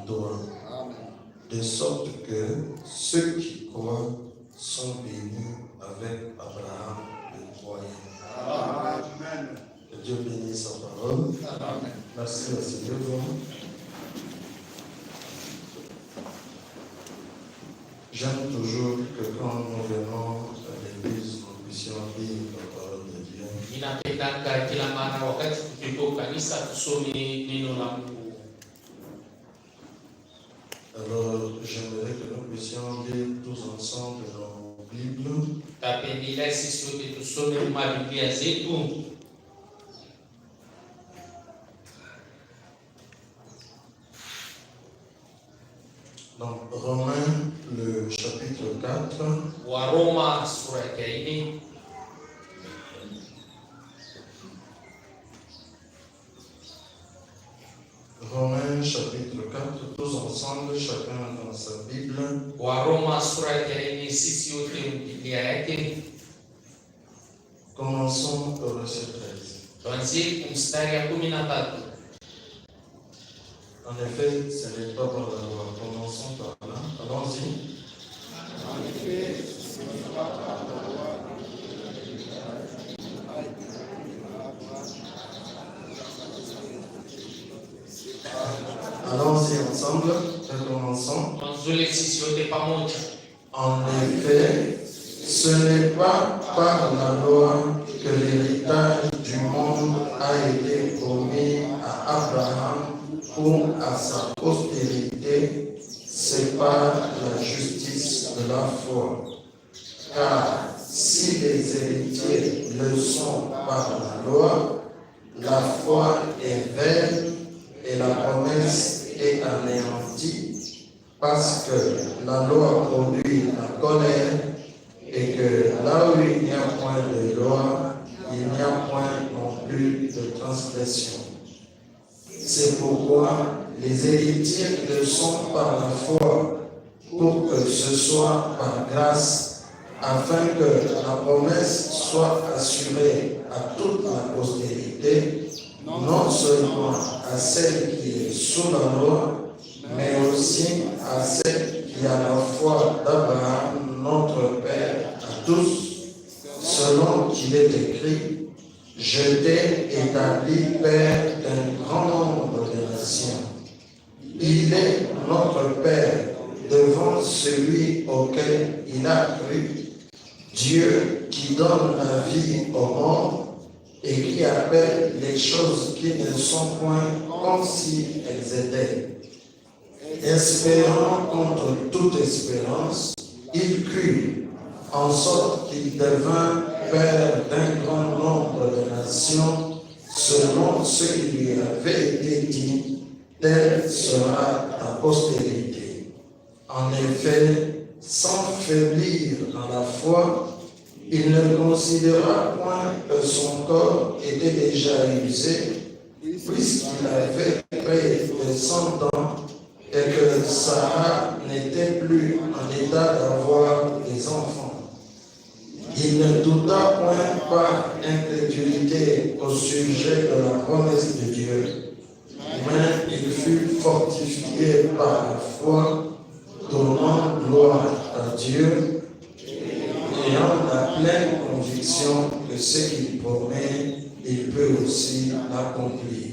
toi. De sorte que ceux qui croient sont bénis avec Abraham le croyant. Amen. Que Dieu bénisse sa parole. Amen. Merci à Seigneur. J'aime toujours que quand nous venons à l'église, nous puissions lire la parole de Dieu. Ninapendanga kila mara wakati tukipo kanisa tusome neno la Mungu. Alors, j'aimerais que nous puissions lire tous ensemble nos Bibles. Tapendelea sisi wote tusome Biblia zetu. Donc, Romains, le chapitre 4. Waroma sura ya 4. Romains chapitre 4, tous ensemble, chacun dans sa Bible. Waroma sura ya 4, sisi wote Biblia yake. Commençons au verset 13. Tuanzie mstari ya 13. En effet, ce n'est pas par la loi. Commençons par là. Allons-y. En effet, ce n'est pas par la loi. Allons-y ensemble. Recommençons. En effet, ce n'est pas par la loi que l'héritage du monde a été promis à Abraham ou à sa postérité, c'est par la justice de la foi. Car si les héritiers le sont par la loi, la foi est vaine et la promesse est anéantie, parce que la loi produit la colère et que là où il n'y a point de loi, il n'y a point non plus de transgression. C'est pourquoi les héritiers le sont par la foi, pour que ce soit par grâce, afin que la promesse soit assurée à toute la postérité, non seulement à celle qui est sous la loi, mais aussi à celle qui a la foi d'Abraham, notre Père, à tous, selon qu'il est écrit, « Je t'ai établi Père d'un grand nombre de nations. » Il est notre Père devant celui auquel il a cru, Dieu qui donne la vie aux morts et qui appelle les choses qui ne sont point comme si elles étaient. Espérant contre toute espérance, il crut, en sorte qu'il devint Père d'un grand nombre de nations, selon ce qui lui avait été dit, telle sera ta postérité. En effet, sans faiblir dans la foi, il ne considéra point que son corps était déjà usé, puisqu'il avait près de 100 ans et que Sarah n'était plus en état d'avoir des enfants. Il ne douta point par incrédulité au sujet de la promesse de Dieu, mais il fut fortifié par la foi, donnant gloire à Dieu, ayant la pleine conviction que ce qu'il promet, il peut aussi l'accomplir.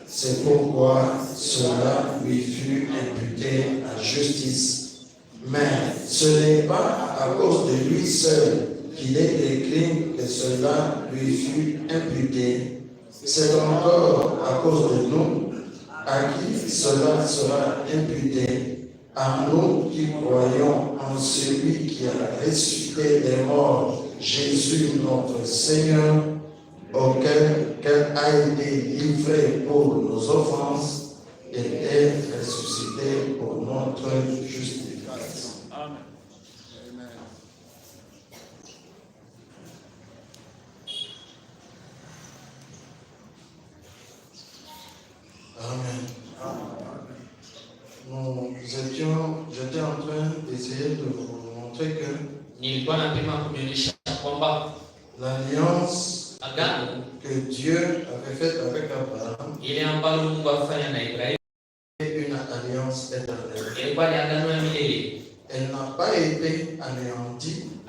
C'est pourquoi cela lui fut imputé à justice. Mais ce n'est pas à cause de lui seul qu'il est écrit que cela lui fut imputé. C'est encore à cause de nous à qui cela sera imputé, à nous qui croyons en celui qui a ressuscité des morts, Jésus notre Seigneur, auquel a été livré pour nos offenses et est ressuscité pour notre justification. Amen. Amen. J'étais en train d'essayer de vous montrer que l'alliance que Dieu avait faite avec Abraham est une alliance éternelle. ilikuwa ni agano ya milele, Elle n'a pas été anéantie